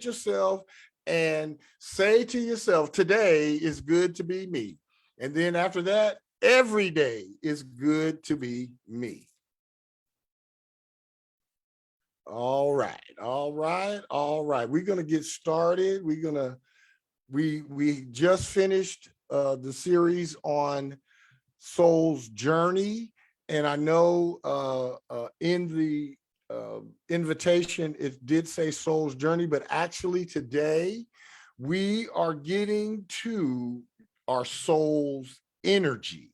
yourself and say to yourself, today is good to be me. And then after that, every day is good to be me. All right, all right, all right. We're gonna get started. We just finished the series on soul's journey, and I know in the invitation it did say soul's journey, but actually today we are getting to our soul's energy.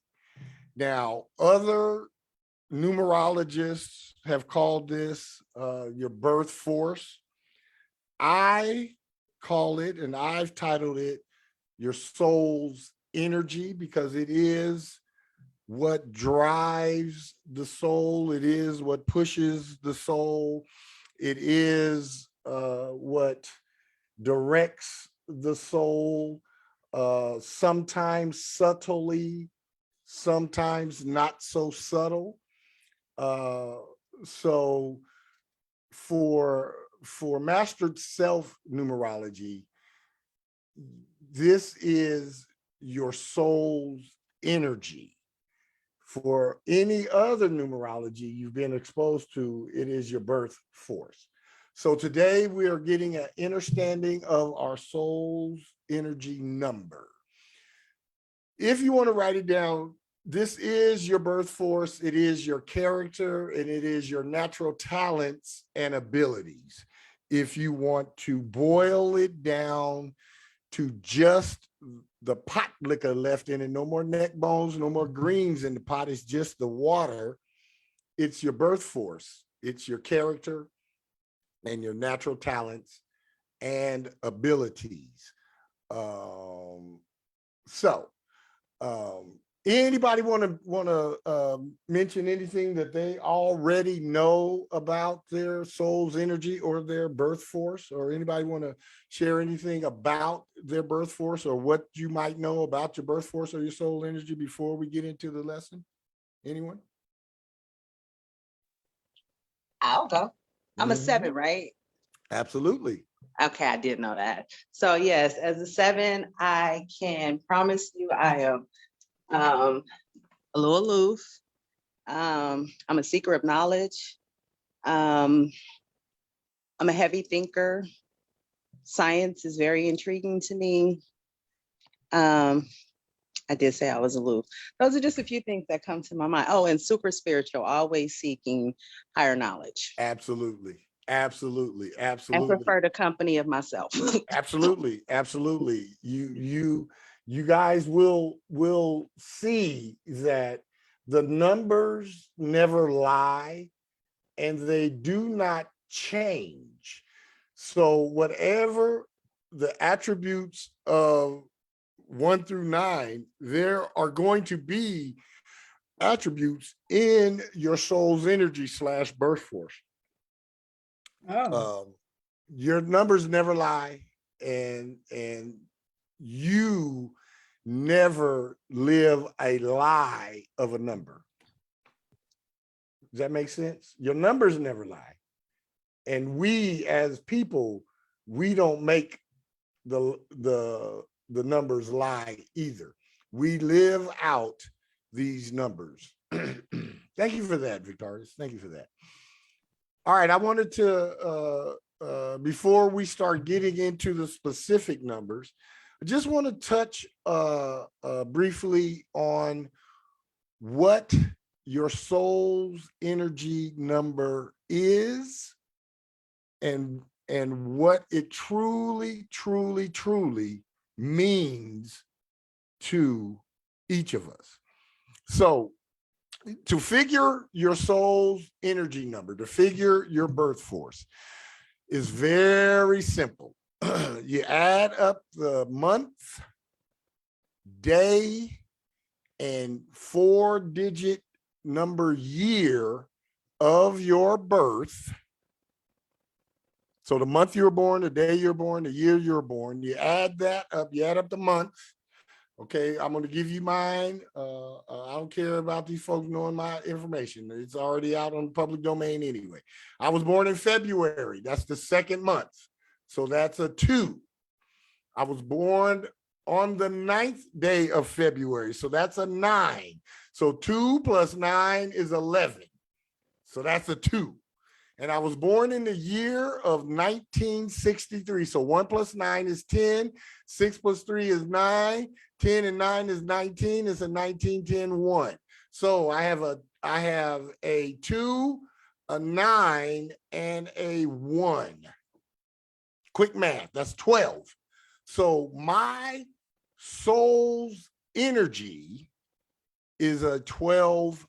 Now, other numerologists have called this your birth force. I call it, and I've titled it, your soul's energy, because it is what drives the soul. It is what pushes the soul. It is what directs the soul, sometimes subtly, sometimes not so subtle. So for mastered self numerology, this is your soul's energy. For any other numerology you've been exposed to, it is your birth force. So today we are getting an understanding of our soul's energy number. If you want to write it down, this is your birth force. It is your character, and it is your natural talents and abilities. If you want to boil it down to just the pot liquor left in it, no more neck bones, no more greens in the pot, it's just the water. It's your birth force. It's your character and your natural talents and abilities. Anybody want to mention anything that they already know about their soul's energy or their birth force? Or anybody want to share anything about their birth force or what you might know about your birth force or your soul energy before we get into the lesson? Anyone? I'll go. I'm a 7, right? Absolutely. Okay, I did know that. So yes, as a 7, I can promise you I am a little aloof. I'm a seeker of knowledge. I'm a heavy thinker. Science is very intriguing to me. I did say I was aloof. Those are just a few things that come to my mind. Oh, and super spiritual, always seeking higher knowledge. Absolutely. Absolutely. Absolutely. And prefer the company of myself. Absolutely. Absolutely. You guys will see that the numbers never lie and they do not change. So whatever the attributes of 1 through 9, there are going to be attributes in your soul's energy / birth force. Your numbers never lie, and you never live a lie of a number. Does that make sense? Your numbers never lie. And we as people, we don't make the numbers lie either. We live out these numbers. Thank you for that, Victorious. Thank you for that. All right, I wanted to, before we start getting into the specific numbers, I just want to touch briefly on what your soul's energy number is and what it truly, truly, truly means to each of us. So to figure your soul's energy number, to figure your birth force is very simple. You add up the month, day, and 4-digit number year of your birth. So the month you were born, the day you're born, the year you're born, you add that up, you add up the months. Okay, I'm going to give you mine. I don't care about these folks knowing my information. It's already out on the public domain anyway. I was born in February. That's the 2nd month. So that's a 2. I was born on the 9th day of February. So that's a 9. So 2 plus 9 is 11. So that's a 2. And I was born in the year of 1963. So 1 plus 9 is 10. 6 plus 3 is 9. 10 and 9 is 19. It's a 19-10-1. So I have a 2, a 9, and a 1. Quick math, that's 12. So my soul's energy is a 12-3.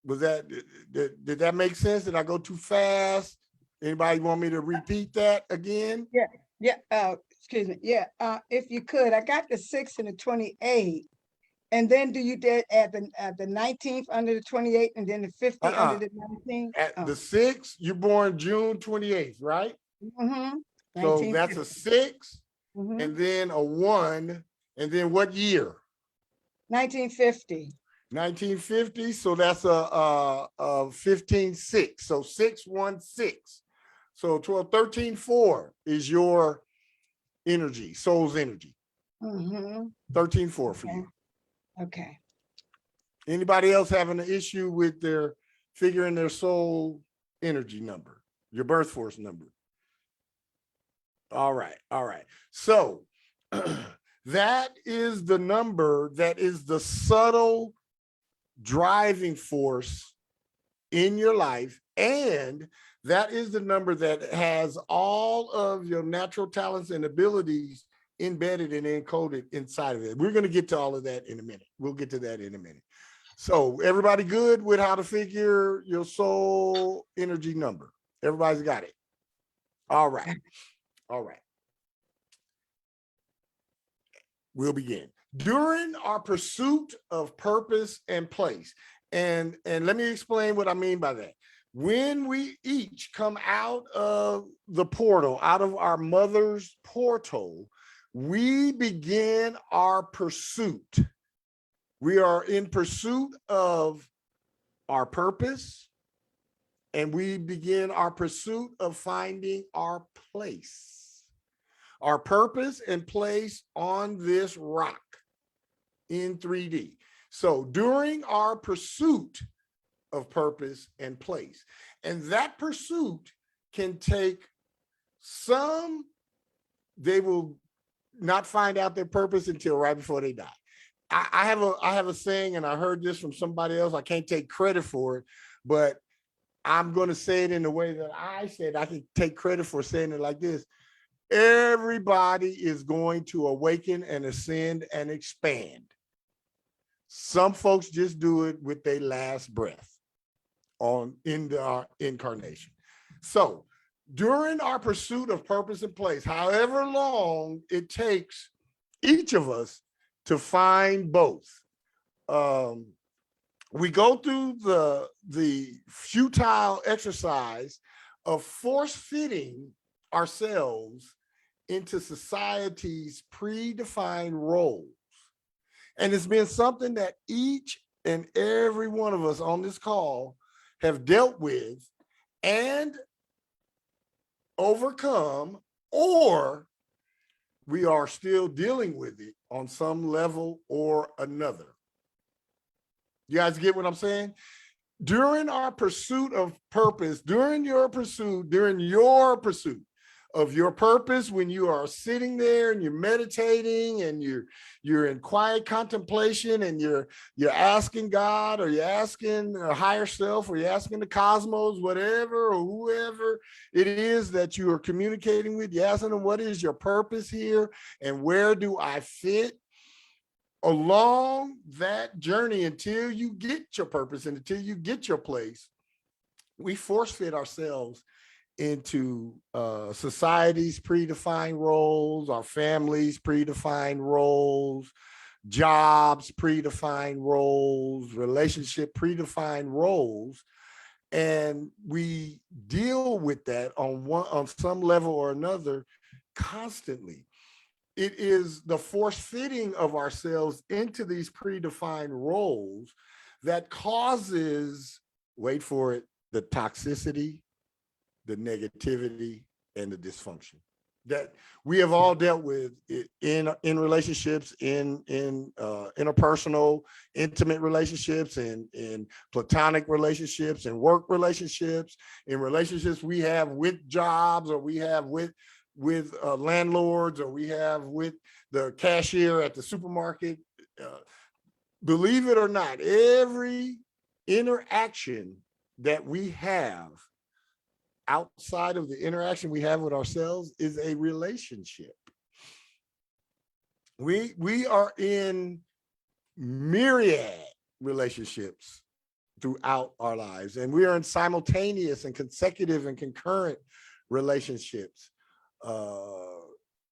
Was that, did that make sense? Did I go too fast? Anybody want me to repeat that again? Yeah, excuse me. Yeah, if you could, I got the 6 and the 28. And then do you add the 19th under the 28 and then the 50 under the 19th? At the 6, you're born June 28th, right? Mm-hmm. So that's a 6, mm-hmm. and then a 1, and then what year? 1950. 1950. So that's a 15-6. So 6-1-6. So 12, 13-4 is your energy, soul's energy. Mm-hmm. 13-4 for Okay. you. Okay. Anybody else having an issue with their figuring their soul energy number, your birth force number? All right. All right. So that is the number that is the subtle driving force in your life. And that is the number that has all of your natural talents and abilities embedded and encoded inside of it. We're going to get to all of that in a minute. We'll get to that in a minute. So everybody good with how to figure your soul energy number? Everybody's got it. All right. All right. We'll begin. During our pursuit of purpose and place, and let me explain what I mean by that. When we each come out of the portal, out of our mother's portal, we begin our pursuit. We are in pursuit of our purpose, and we begin our pursuit of finding our place, our purpose and place on this rock in 3D. So during our pursuit of purpose and place, and that pursuit can take some, they will not find out their purpose until right before they die. I have a saying, and I heard this from somebody else. I can't take credit for it, but I'm going to say it in the way that I said. I can take credit for saying it like this. Everybody is going to awaken and ascend and expand. Some folks just do it with their last breath in the incarnation. So during our pursuit of purpose and place, however long it takes each of us to find both, we go through the futile exercise of force-fitting ourselves into society's predefined roles. And it's been something that each and every one of us on this call have dealt with and overcome, or we are still dealing with it on some level or another. You guys get what I'm saying? During our pursuit of purpose, during your pursuit of your purpose, when you are sitting there and you're meditating and you're in quiet contemplation and you're asking God, or you're asking a higher self, or you're asking the cosmos, whatever, or whoever it is that you are communicating with, you're asking them, what is your purpose here and where do I fit? Along that journey until you get your purpose and until you get your place, we force fit ourselves into society's predefined roles, our families' predefined roles, jobs predefined roles, relationship predefined roles, and we deal with that on some level or another constantly. It is the force fitting of ourselves into these predefined roles that causes, wait for it, the toxicity, the negativity, and the dysfunction that we have all dealt with in relationships, in interpersonal, intimate relationships, in platonic relationships, and work relationships, in relationships we have with jobs, or we have with landlords, or we have with the cashier at the supermarket. Believe it or not, every interaction that we have outside of the interaction we have with ourselves is a relationship. We are in myriad relationships throughout our lives, and we are in simultaneous and consecutive and concurrent relationships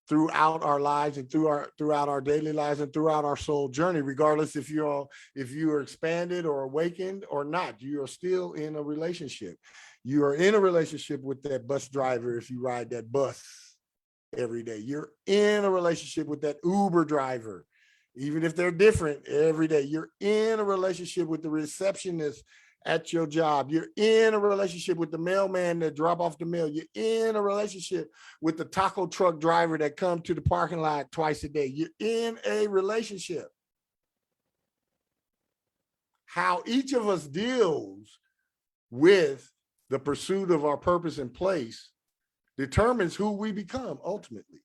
throughout our lives and throughout our daily lives and throughout our soul journey, regardless if you are expanded or awakened or not. You are still in a relationship. You are in a relationship with that bus driver if you ride that bus every day. You're in a relationship with that Uber driver, even if they're different every day. You're in a relationship with the receptionist at your job. You're in a relationship with the mailman that drop off the mail. You're in a relationship with the taco truck driver that come to the parking lot twice a day. You're in a relationship. How each of us deals with the pursuit of our purpose and place determines who we become ultimately.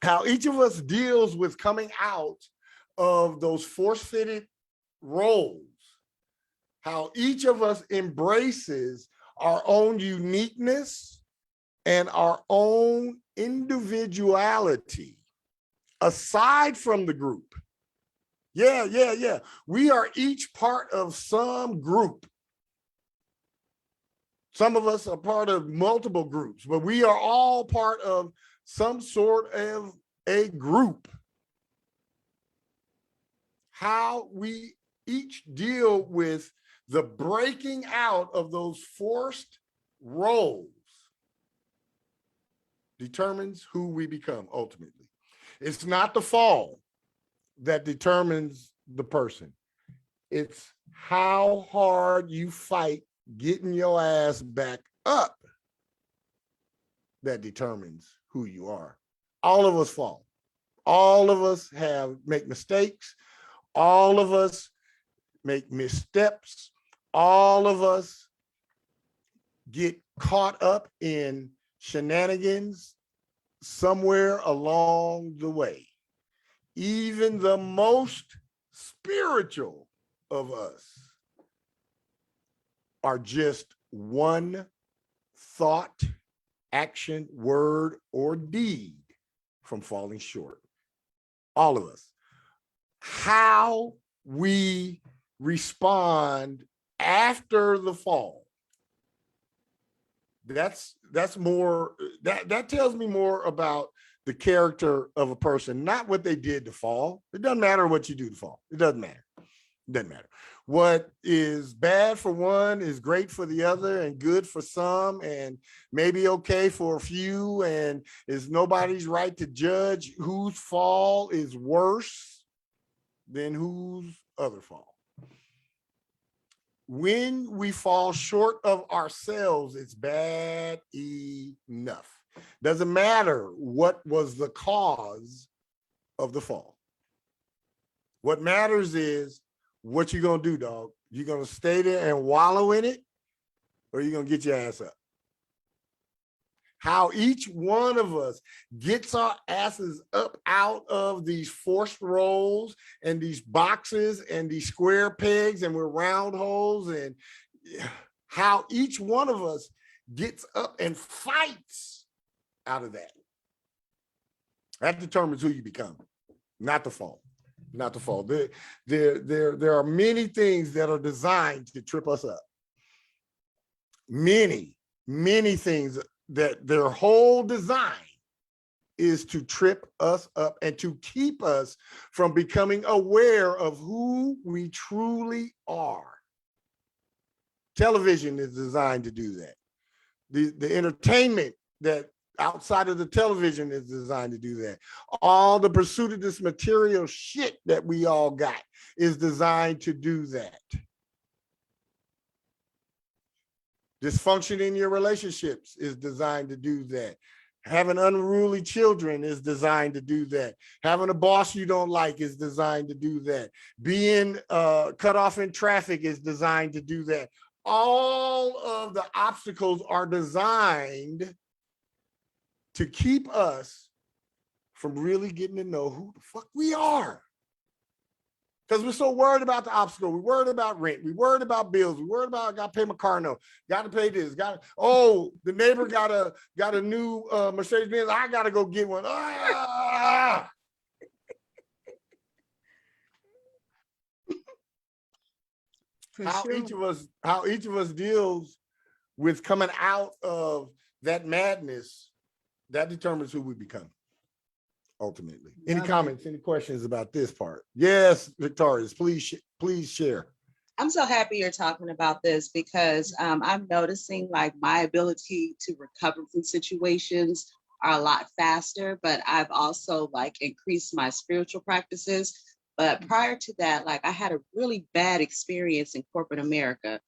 How each of us deals with coming out of those force-fitted roles, how each of us embraces our own uniqueness and our own individuality aside from the group. Yeah. We are each part of some group. Some of us are part of multiple groups, but we are all part of some sort of a group. How we each deal with the breaking out of those forced roles determines who we become ultimately. It's not the fall that determines the person. It's how hard you fight getting your ass back up that determines who you are. All of us fall. All of us make mistakes. All of us make missteps. All of us get caught up in shenanigans somewhere along the way. Even the most spiritual of us are just one thought, action, word, or deed from falling short. All of us. How we respond after the fall, that tells me more about the character of a person, not what they did to fall. It doesn't matter what you do to fall. It doesn't matter. It doesn't matter. What is bad for one is great for the other, and good for some, and maybe okay for a few, and it's nobody's right to judge whose fall is worse than whose other fall. When we fall short of ourselves, it's bad enough. Doesn't matter what was the cause of the fall. What matters is what you gonna do, dog. You gonna stay there and wallow in it, or you gonna get your ass up? How each one of us gets our asses up out of these forced roles and these boxes and these square pegs, and we're round holes, and how each one of us gets up and fights out of that. That determines who you become, not the fall. Not the fall. There are many things that are designed to trip us up. Many things that their whole design is to trip us up and to keep us from becoming aware of who we truly are. Television is designed to do that. The entertainment that outside of the television is designed to do that. All the pursuit of this material shit that we all got is designed to do that. Dysfunction in your relationships is designed to do that. Having unruly children is designed to do that. Having a boss you don't like is designed to do that. Being cut off in traffic is designed to do that. All of the obstacles are designed to keep us from really getting to know who the fuck we are. Because we're so worried about the obstacle. We're worried about rent. We're worried about bills. We're worried about, I got to pay my car note. Got to pay this. The neighbor got a new Mercedes Benz. I got to go get one. Ah! How each of us deals with coming out of that madness, that determines who we become. Ultimately. Any comments, any questions about this part? Yes, Victorious, please share. I'm so happy you're talking about this because I'm noticing like my ability to recover from situations are a lot faster, but I've also like increased my spiritual practices. But prior to that, like I had a really bad experience in corporate America.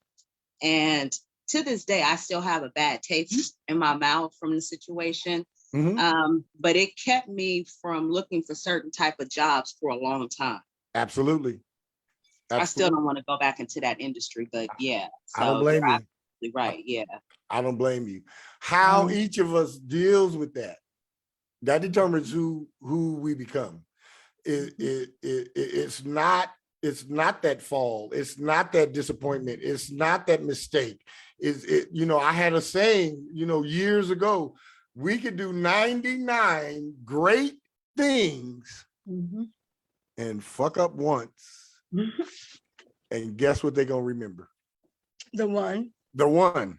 And to this day, I still have a bad taste in my mouth from the situation. But it kept me from looking for certain type of jobs for a long time. Absolutely. I still don't want to go back into that industry, but yeah. So I don't blame you. Absolutely right. Yeah. I don't blame you. How each of us deals with that determines who we become. It's not that fall. It's not that disappointment. It's not that mistake. I had a saying, years ago, we could do 99 great things and fuck up once. And guess what they're going to remember? The one.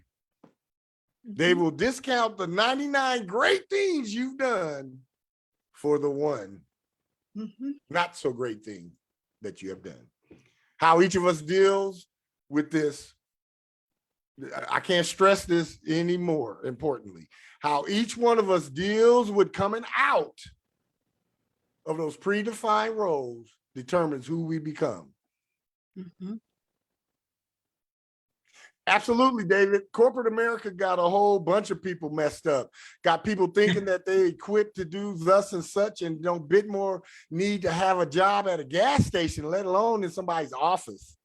They will discount the 99 great things you've done for the one not so great thing that you have done. How each of us deals with this, I can't stress this anymore, importantly. How each one of us deals with coming out of those predefined roles determines who we become. Absolutely, David. Corporate America got a whole bunch of people messed up. Got people thinking that they equipped to do thus and such and don't bit more need to have a job at a gas station, let alone in somebody's office.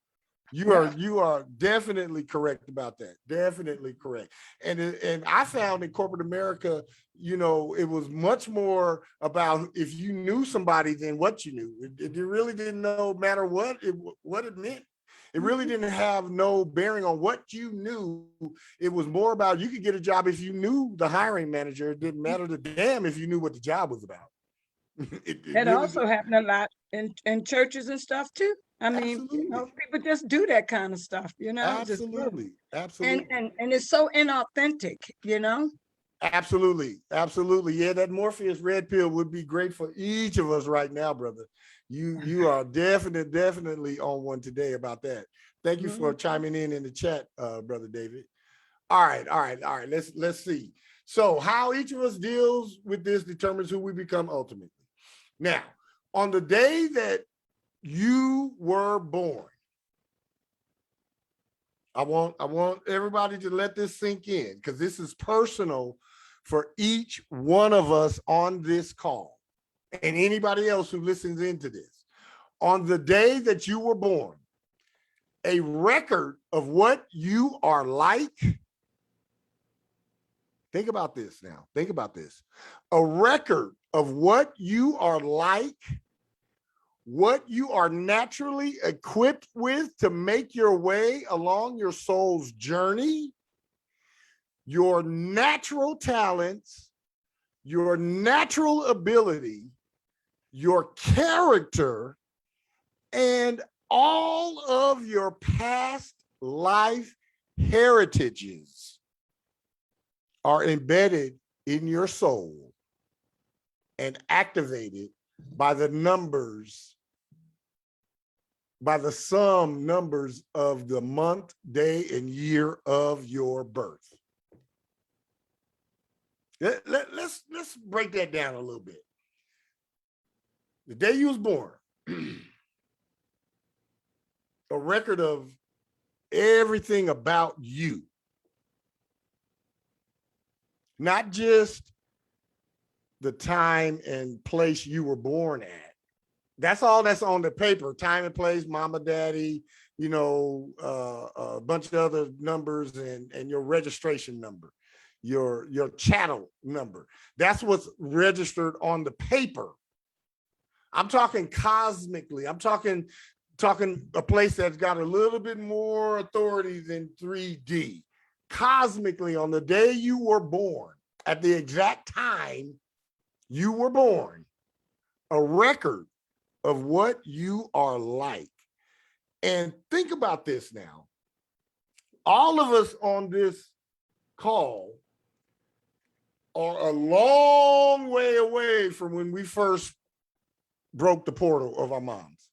You are definitely correct about that. Definitely correct. And I found in corporate America, it was much more about if you knew somebody than what you knew. It really didn't matter what it meant. It really didn't have no bearing on what you knew. It was more about you could get a job if you knew the hiring manager. It didn't matter the damn if you knew what the job was about. It really also happened a lot in churches and stuff too. I mean, people just do that kind of stuff, Absolutely. Absolutely. And it's so inauthentic, Absolutely. Absolutely. Yeah, that Morpheus red pill would be great for each of us right now, brother. You are definitely on one today about that. Thank you for chiming in the chat, brother David. All right. Let's see. So how each of us deals with this determines who we become ultimately. Now, on the day that you were born, I want everybody to let this sink in because this is personal for each one of us on this call and anybody else who listens into this. On the day that you were born, a record of what you are like. Think about this now. Think about this. A record of what you are like, what you are naturally equipped with to make your way along your soul's journey, your natural talents, your natural ability, your character, and all of your past life heritages are embedded in your soul and activated by the numbers, by the sum numbers of the month, day, and year of your birth. Let's break that down a little bit. The day you was born, a record of everything about you. not just the time and place you were born at. That's all that's on the paper, time and place, mama, daddy, you know, a bunch of other numbers and your registration number, your chattel number. That's what's registered on the paper. I'm talking cosmically. I'm talking a place that's got a little bit more authority than 3D. Cosmically, on the day you were born, at the exact time you were born, a record of what you are like. And think about this now. All of us on this call are a long way away from when we first broke the portal of our moms.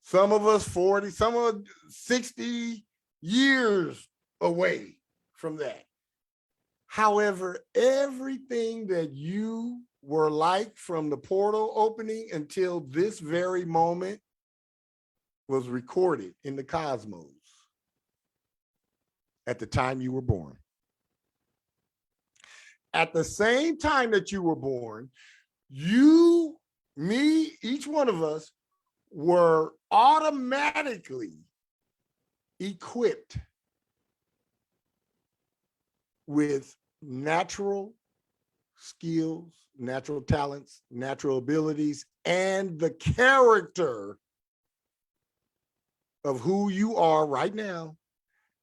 Some of us 40, some of us 60 years away from that. However, everything that you were like from the portal opening until this very moment was recorded in the cosmos at the time you were born. At the same time that you were born, you, me, each one of us were automatically equipped with natural skills, natural talents, natural abilities, and the character of who you are right now,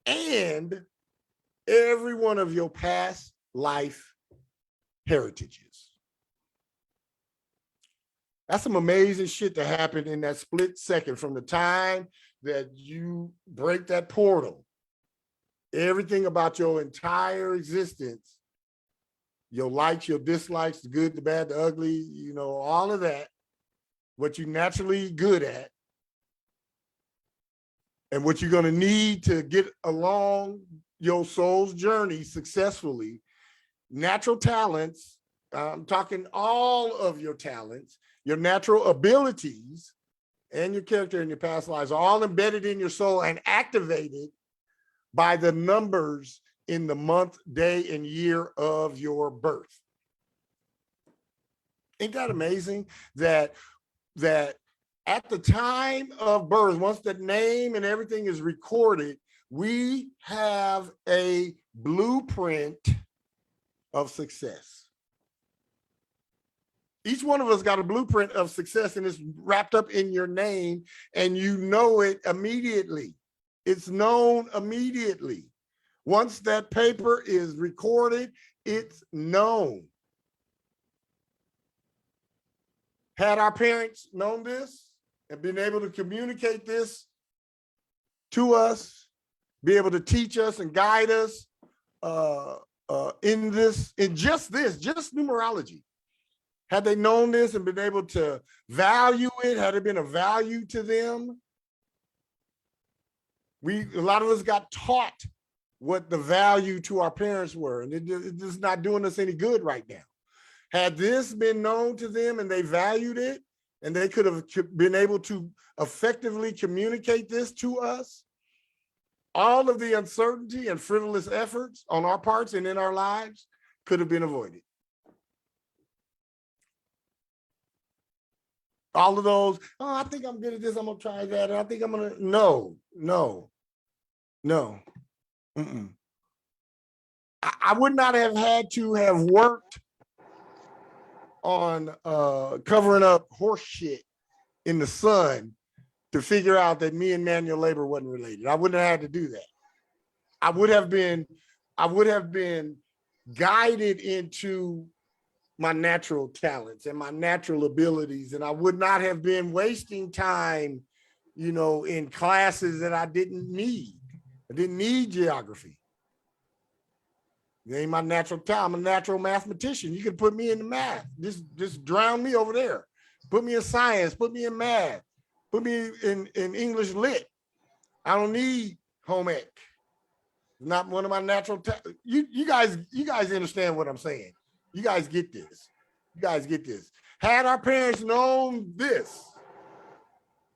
and every one of your past life heritages. That's some amazing shit that happened in that split second from the time that you break that portal. Everything about your entire existence, your likes, your dislikes, the good, the bad, the ugly, you know, all of that, what you're naturally good at, and what you're going to need to get along your soul's journey successfully. Natural talents, I'm talking all of your talents, your natural abilities, and your character in your past lives are all embedded in your soul and activated by the numbers in the month, day, and year of your birth. Ain't that amazing that at the time of birth, once the name and everything is recorded, we have a blueprint of success. Each one of us got a blueprint of success, and it's wrapped up in your name, and you know it immediately. It's known immediately. Once that paper is recorded, it's known. Had our parents known this and been able to communicate this to us, be able to teach us and guide us in just numerology. Had they known this and been able to value it, had it been a value to them, a lot of us got taught what the value to our parents were, and it's not doing us any good right now. Had this been known to them and they valued it, and they could have been able to effectively communicate this to us, all of the uncertainty and frivolous efforts on our parts and in our lives could have been avoided. All of those, oh, I think I'm good at this, I'm gonna try that, and I think I'm gonna, no. Mm-mm. I would not have had to have worked on covering up horse shit in the sun to figure out that me and manual labor wasn't related. I wouldn't have had to do that. I would have been guided into my natural talents and my natural abilities, and I would not have been wasting time, you know, in classes that I didn't need. I didn't need geography. It ain't my natural talent. I'm a natural mathematician. You can put me in the math. Just drown me over there. Put me in science. Put me in math. Put me in English lit. I don't need home ec. Not one of my natural talents. You guys understand what I'm saying. You guys get this. You guys get this. Had our parents known this,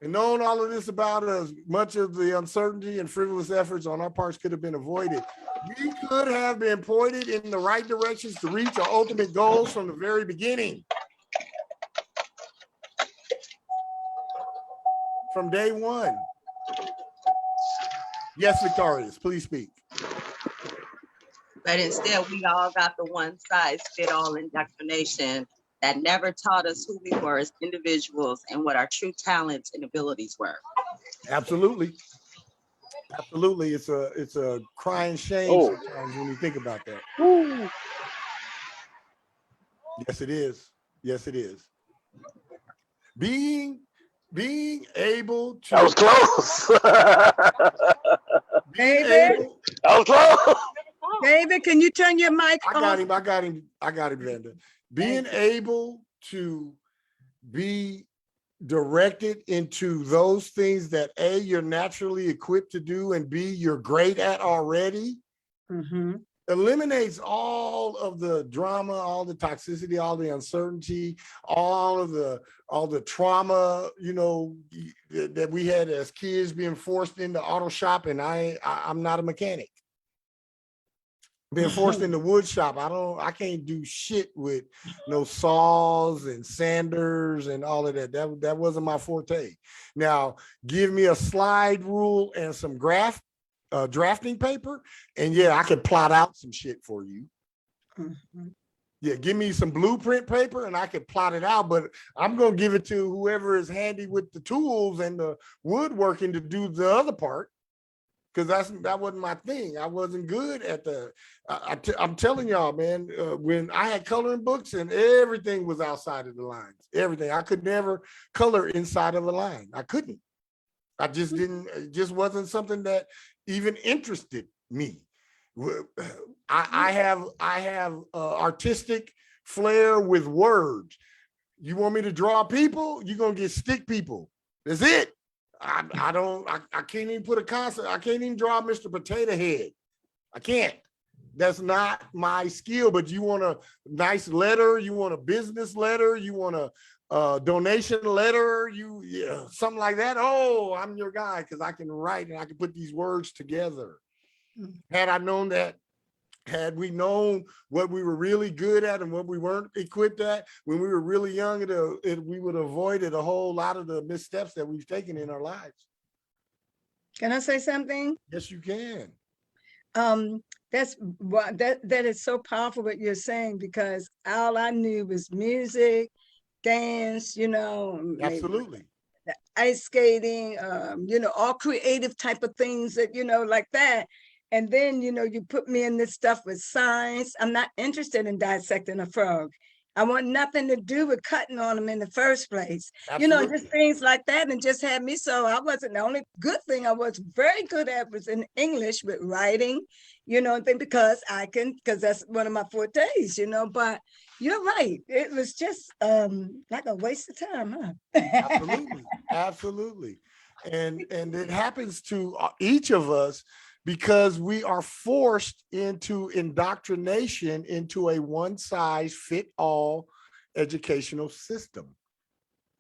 And knowing all of this about us, much of the uncertainty and frivolous efforts on our parts could have been avoided. We could have been pointed in the right directions to reach our ultimate goals from the very beginning. From day one. Yes, Victorious, please speak. But instead, we all got the one size fit all indoctrination that never taught us who we were as individuals and what our true talents and abilities were. Absolutely. Absolutely. It's a crying shame sometimes when you think about that. Woo. Yes, it is. Yes, it is. Being able to. That was close. David? That was close. David, can you turn your mic I on? got him, Vanda. Being able to be directed into those things that A, you're naturally equipped to do, and B, you're great at already, eliminates all of the drama, all the toxicity, all the uncertainty, all the trauma, you know, that we had as kids being forced into auto shop. And I'm not a mechanic. Being forced in the wood shop, I can't do shit with no saws and sanders and all of that. That wasn't my forte. Now, give me a slide rule and some drafting paper, and yeah, I could plot out some shit for you. Yeah, give me some blueprint paper and I could plot it out, but I'm gonna give it to whoever is handy with the tools and the woodworking to do the other part. Because that wasn't my thing. I wasn't good at I'm telling y'all, man, when I had coloring books and everything was outside of the lines, everything. I could never color inside of a line. I couldn't. I just didn't, it just wasn't something that even interested me. I have artistic flair with words. You want me to draw people? You're going to get stick people. That's it. I can't even put a concept. I can't even draw Mr. Potato Head. I can't. That's not my skill. But you want a nice letter, you want a business letter, you want a donation letter, something like that. Oh, I'm your guy because I can write and I can put these words together. Had I known that, had we known what we were really good at and what we weren't equipped at when we were really young, we would have avoided a whole lot of the missteps that we've taken in our lives. Can I say something? Yes, you can. That is so powerful what you're saying, because all I knew was music, dance, Absolutely. Ice skating, all creative type of things that, like that. And then, you put me in this stuff with science. I'm not interested in dissecting a frog. I want nothing to do with cutting on them in the first place. Absolutely. Just things like that, and just had me. So I wasn't, the only good thing I was very good at was in English with writing, because that's one of my fortes, but you're right. It was just like a waste of time, huh? Absolutely. Absolutely. And it happens to each of us, because we are forced into indoctrination into a one-size-fits-all educational system.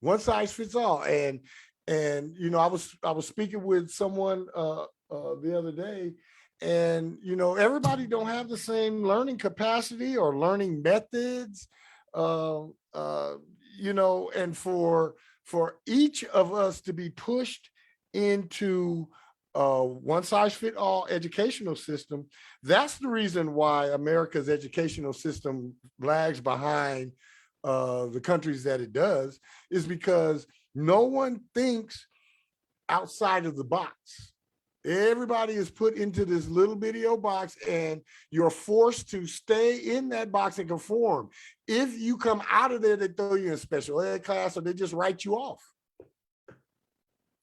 One size fits all. And I was speaking with someone the other day, and everybody don't have the same learning capacity or learning methods, and for each of us to be pushed into one size fit all educational system. That's the reason why America's educational system lags behind the countries that it does, is because no one thinks outside of the box. Everybody is put into this little bitty old box, and you're forced to stay in that box and conform. If you come out of there, they throw you in special ed class, or they just write you off.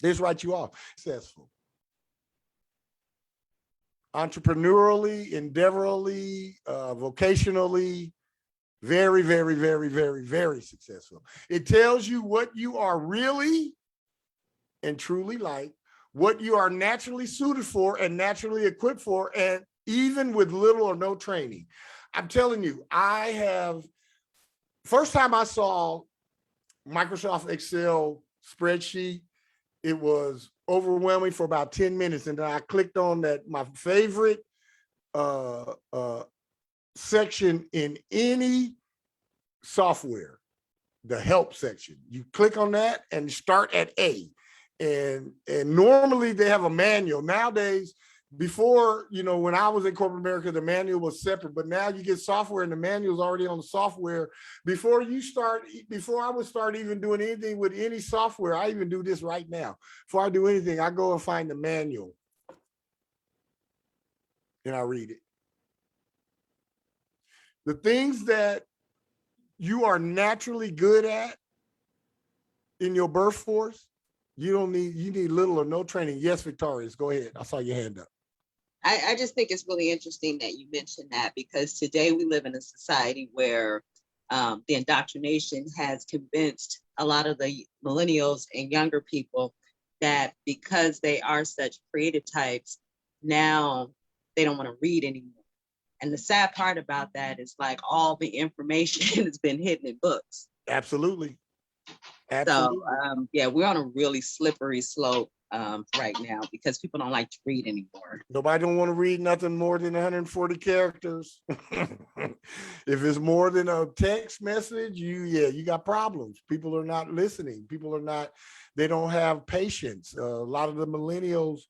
They just write you off. Successful. Entrepreneurially, endeavorally, vocationally, very, very, very, very, very successful. It tells you what you are really and truly like, what you are naturally suited for and naturally equipped for, and even with little or no training. I'm telling you, first time I saw Microsoft Excel spreadsheet it was overwhelming for about 10 minutes. And then I clicked on that, my favorite section in any software, the help section. You click on that and start at A. And normally they have a manual. Nowadays, before, you know, when I was in corporate America, the manual was separate, but now you get software and the manual is already on the software. Before I would start even doing anything with any software, I even do this right now. Before I do anything, I go and find the manual and I read it. The things that you are naturally good at in your birth force, you need little or no training. Yes, Victorious, go ahead. I saw your hand up. I just think it's really interesting that you mentioned that, because today we live in a society where the indoctrination has convinced a lot of the millennials and younger people that because they are such creative types, now they don't want to read anymore. And the sad part about that is like all the information has been hidden in books. Absolutely. Absolutely. So yeah, we're on a really slippery slope right now because people don't like to read anymore. Nobody don't want to read nothing more than 140 characters. If it's more than a text message, you got problems. People are not listening. They don't have patience. A lot of the millennials,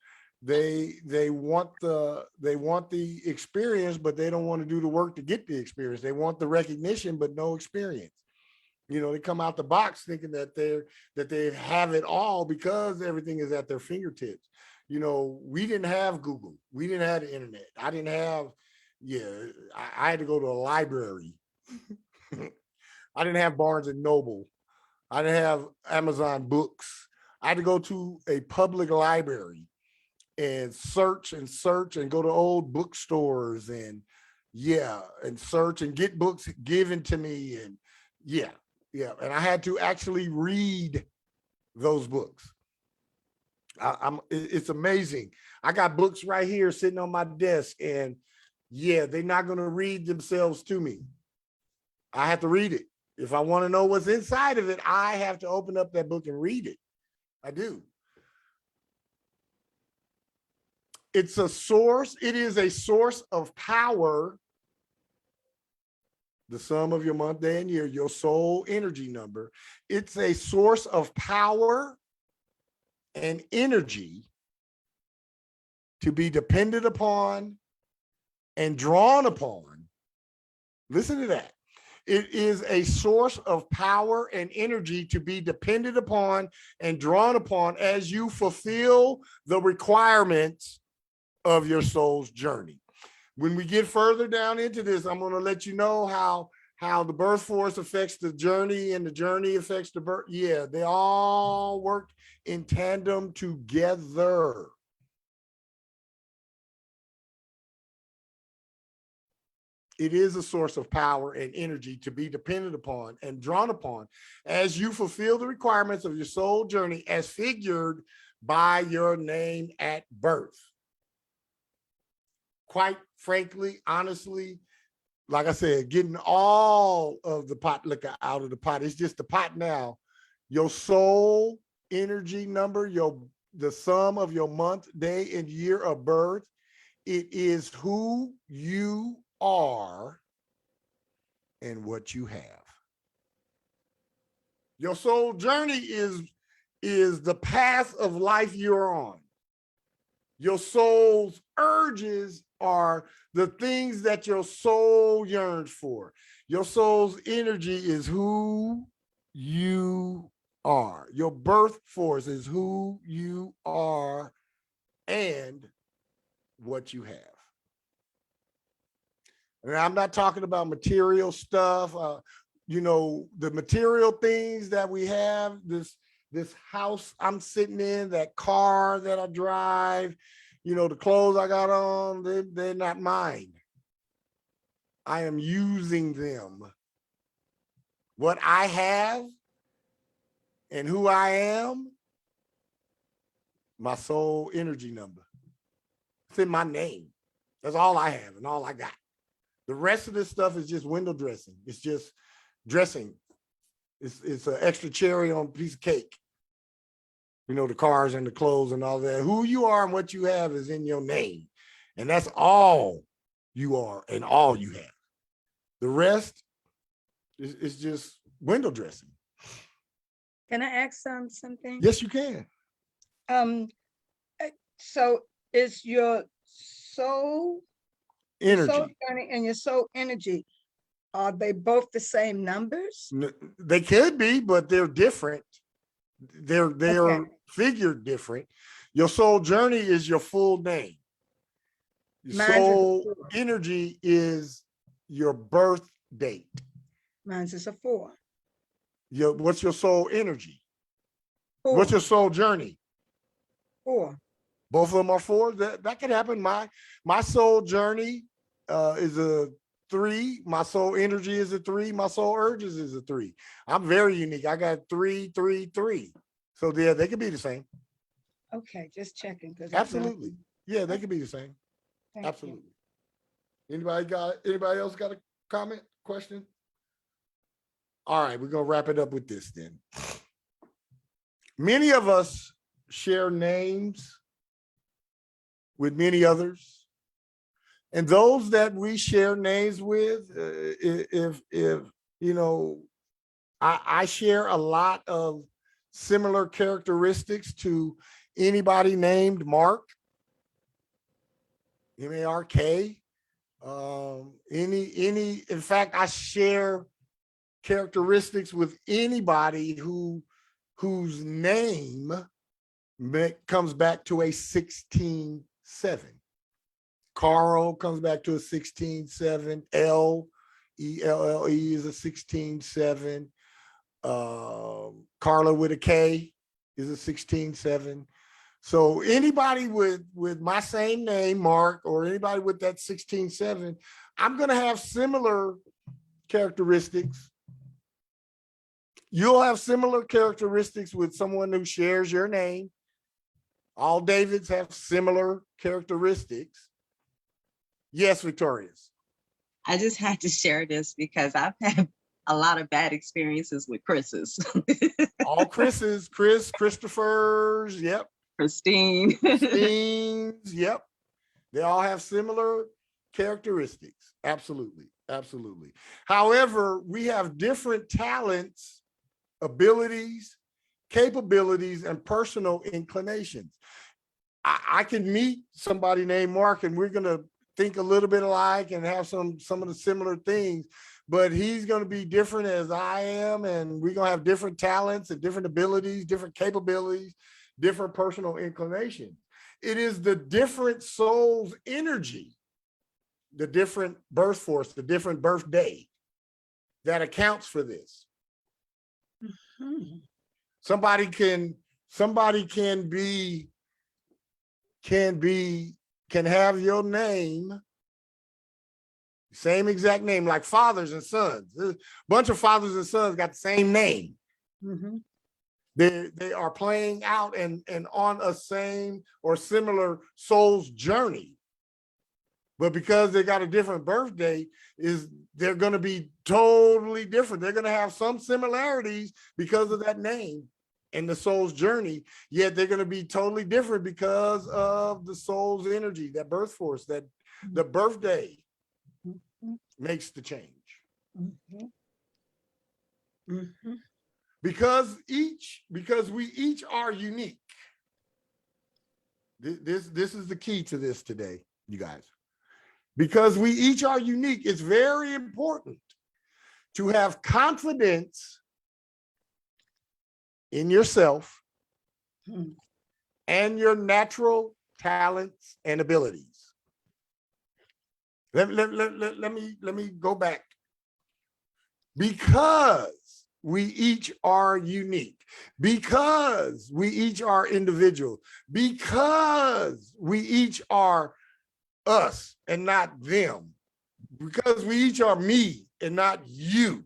they want the experience, but they don't want to do the work to get the experience. They want the recognition, but no experience. You know, they come out the box thinking that they have it all because everything is at their fingertips. You know, we didn't have Google. We didn't have the internet. I didn't have, I had to go to a library. I didn't have Barnes and Noble. I didn't have Amazon books. I had to go to a public library and search and go to old bookstores and search and get books given to me. And and I had to actually read those books. It's amazing. I got books right here sitting on my desk, and they're not going to read themselves to me. I have to read it. If I want to know what's inside of it, I have to open up that book and read it. I do. It is a source of power. The sum of your month, day, and year, your soul energy number. It's a source of power and energy to be depended upon and drawn upon. Listen to that. It is a source of power and energy to be depended upon and drawn upon as you fulfill the requirements of your soul's journey. When we get further down into this, I'm going to let you know how the birth force affects the journey and the journey affects the birth. Yeah, they all work in tandem together. It is a source of power and energy to be dependent upon and drawn upon as you fulfill the requirements of your soul journey as figured by your name at birth. Quite frankly, honestly, like I said, getting all of the pot liquor out of the pot. It's just the pot now. Your soul energy number, the sum of your month, day, and year of birth, it is who you are and what you have. Your soul journey is the path of life you're on. Your soul's urges are the things that your soul yearns for. Your soul's energy is who you are. Your birth force is who you are and what you have. And I'm not talking about material stuff. The material things that we have, this house I'm sitting in, that car that I drive, the clothes I got on, they're not mine. I am using them. What I have and who I am, my soul energy number. It's in my name. That's all I have and all I got. The rest of this stuff is just window dressing. It's just dressing. It's an extra cherry on a piece of cake. You know, the cars and the clothes and all that. Who you are and what you have is in your name. And that's all you are and all you have. The rest is just window dressing. Can I ask something? Yes, you can. So is your soul Energy. soul journey and your soul energy, are they both the same numbers? They could be, but they're different. They Okay. are figured different. Your soul journey is your full name. Your Mine's is soul a 4. energy is your birth date. Mine's is a 4. What's your soul energy? 4. What's your soul journey? 4. Both of them are 4. That could happen. My soul journey is a 3. My soul energy is a 3. My soul urges is a 3. I'm very unique. I got 3, 3, 3. So yeah, they could be the same. Okay, just checking. Absolutely. Yeah, they could be the same. Absolutely. Anybody else got a comment, question? All right, we're gonna wrap it up with this then. Many of us share names with many others. And those that we share names with, if you know, I share a lot of similar characteristics to anybody named Mark, M-A-R-K. In fact, I share characteristics with anybody whose name comes back to a 16-7. Carl comes back to a 16-7. L-E-L-L-E is a 16-7. Carla with a K is a 16-7. So anybody with my same name, Mark, or anybody with that 16-7, I'm going to have similar characteristics. You'll have similar characteristics with someone who shares your name. All Davids have similar characteristics. Yes, Victorious. I just had to share this because I've had a lot of bad experiences with Chris's. All Chris's, Christopher's, yep. Christine. Christine's, yep. They all have similar characteristics. Absolutely, absolutely. However, we have different talents, abilities, capabilities, and personal inclinations. I can meet somebody named Mark and we're going to think a little bit alike and have some of the similar things, but he's going to be different as I am, and we're going to have different talents and different abilities, different capabilities, different personal inclinations. It is the different soul's energy, the different birth force, the different birthday that accounts for this. Mm-hmm. Somebody can have your name, same exact name, like fathers and sons. A bunch of fathers and sons got the same name. Mm-hmm. They are playing out and on a same or similar soul's journey. But because they got a different birthday, they're going to be totally different. They're going to have some similarities because of that name and the soul's journey, yet they're going to be totally different because of the soul's energy, that birth force, that the birthday makes the change. Mm-hmm. Mm-hmm. Because we each are unique. This is the key to this today, you guys. Because we each are unique, it's very important to have confidence in yourself and your natural talents and abilities. Let me go back. Because we each are unique, because we each are individual, because we each are us and not them, because we each are me and not you.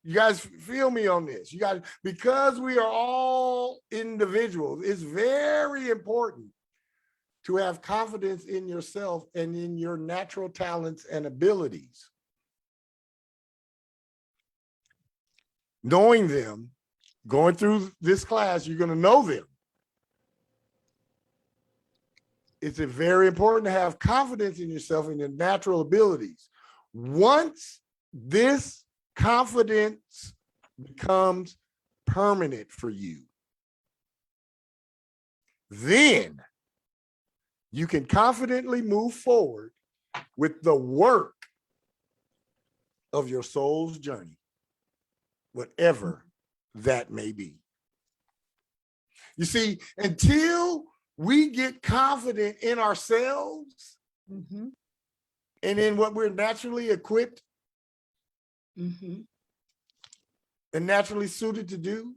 You guys feel me on this? You guys, because we are all individuals, it's very important to have confidence in yourself and in your natural talents and abilities. Knowing them, going through this class, you're going to know them. it's very important to have confidence in yourself and your natural abilities. Once this confidence becomes permanent for you, then you can confidently move forward with the work of your soul's journey, whatever that may be. You see, until we get confident in ourselves Mhm. and in what we're naturally equipped Mhm. and naturally suited to do,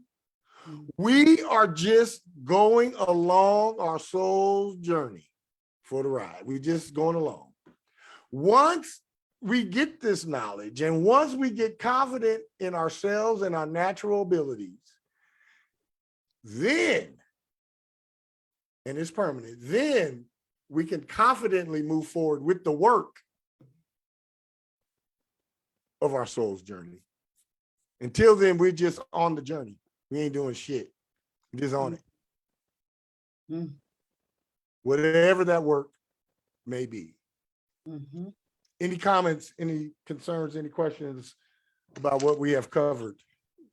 we are just going along our soul's journey for the ride. We're just going along. Once we get this knowledge and once we get confident in ourselves and our natural abilities, then, and it's permanent, then we can confidently move forward with the work of our soul's journey. Until then, we're just on the journey. We ain't doing shit. We're just on it. Mm. Whatever that work may be. Mhm. Any comments, any concerns, any questions about what we have covered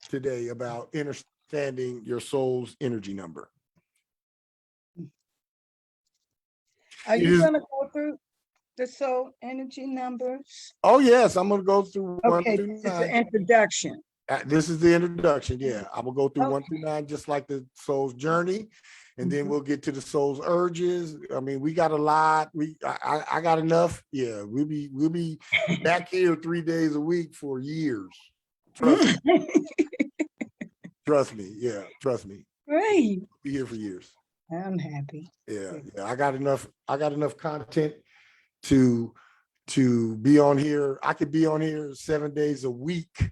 today about understanding your soul's energy number? Are It you is- going to go through the soul energy numbers? Oh, yes, I'm going to go through 1 Okay, through it's an 9. introduction. This is the introduction. Yeah, I will go through 1 Okay. through 9, just like the soul's journey. And then Mhm. we'll get to the soul's urges. I mean, we got a lot. I got enough. Yeah, we'll be back here 3 days a week for years. Trust me. Trust me. Yeah, trust me. Great. Be here for years. I'm happy. Yeah. I got enough content to be on here. I could be on here 7 days a week,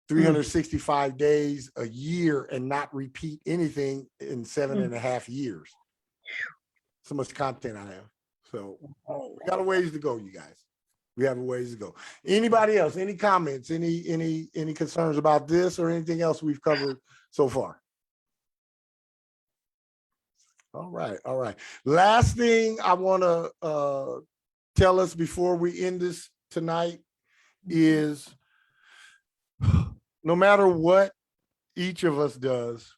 365 days a year, and not repeat anything in 7.5 years. So much content I have. So we got a ways to go, you guys. We have a ways to go. Anybody else? Any comments? Any concerns about this or anything else we've covered so far? All right. All right. Last thing I want to tell us before we end this tonight is no matter what each of us does,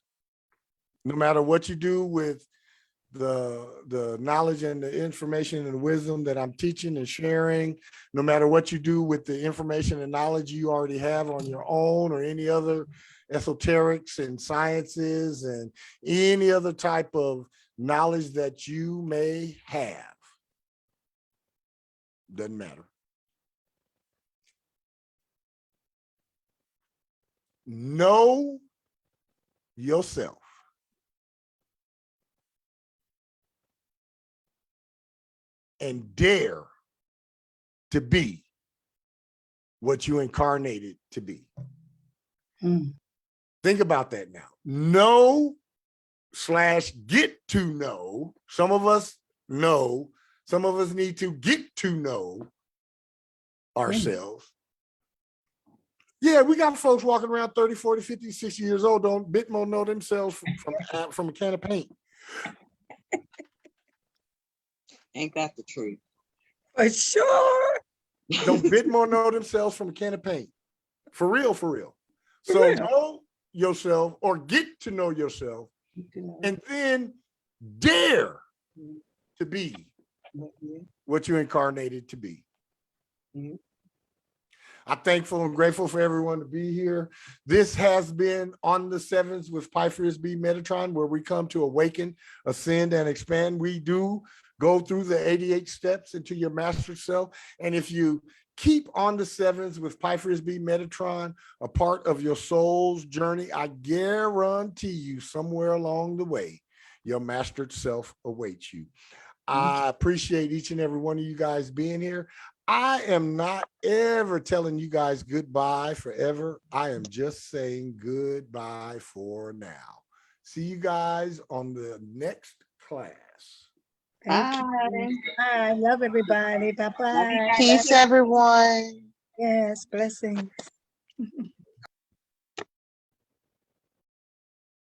no matter what you do with the knowledge and the information and wisdom that I'm teaching and sharing, no matter what you do with the information and knowledge you already have on your own or any other esoterics and sciences and any other type of knowledge that you may have, doesn't matter. Know yourself. And dare to be what you incarnated to be. Mm. Think about that now. Know/get to know. Some of us know. Some of us need to get to know ourselves. Yeah, we got folks walking around 30, 40, 50, 60 years old, don't bit more know themselves from a can of paint. Ain't that the truth? For sure. Don't bit more know themselves from a can of paint. For real, for real. For So real. know yourself or get to know yourself and then dare to be what you incarnated to be. I'm thankful and grateful for everyone to be here. This has been On the Sevens with Pythias B. Metatron, where we come to awaken, ascend, and expand. We do go through the 88 steps into your master self. And if you keep On the Sevens with Pythias B. Metatron a part of your soul's journey, I guarantee you somewhere along the way, your mastered self awaits you. I appreciate each and every one of you guys being here. I am not ever telling you guys goodbye forever. I am just saying goodbye for now. See you guys on the next class. Thank you. Bye. Love everybody. Bye-bye. Peace, everyone. Yes, blessings.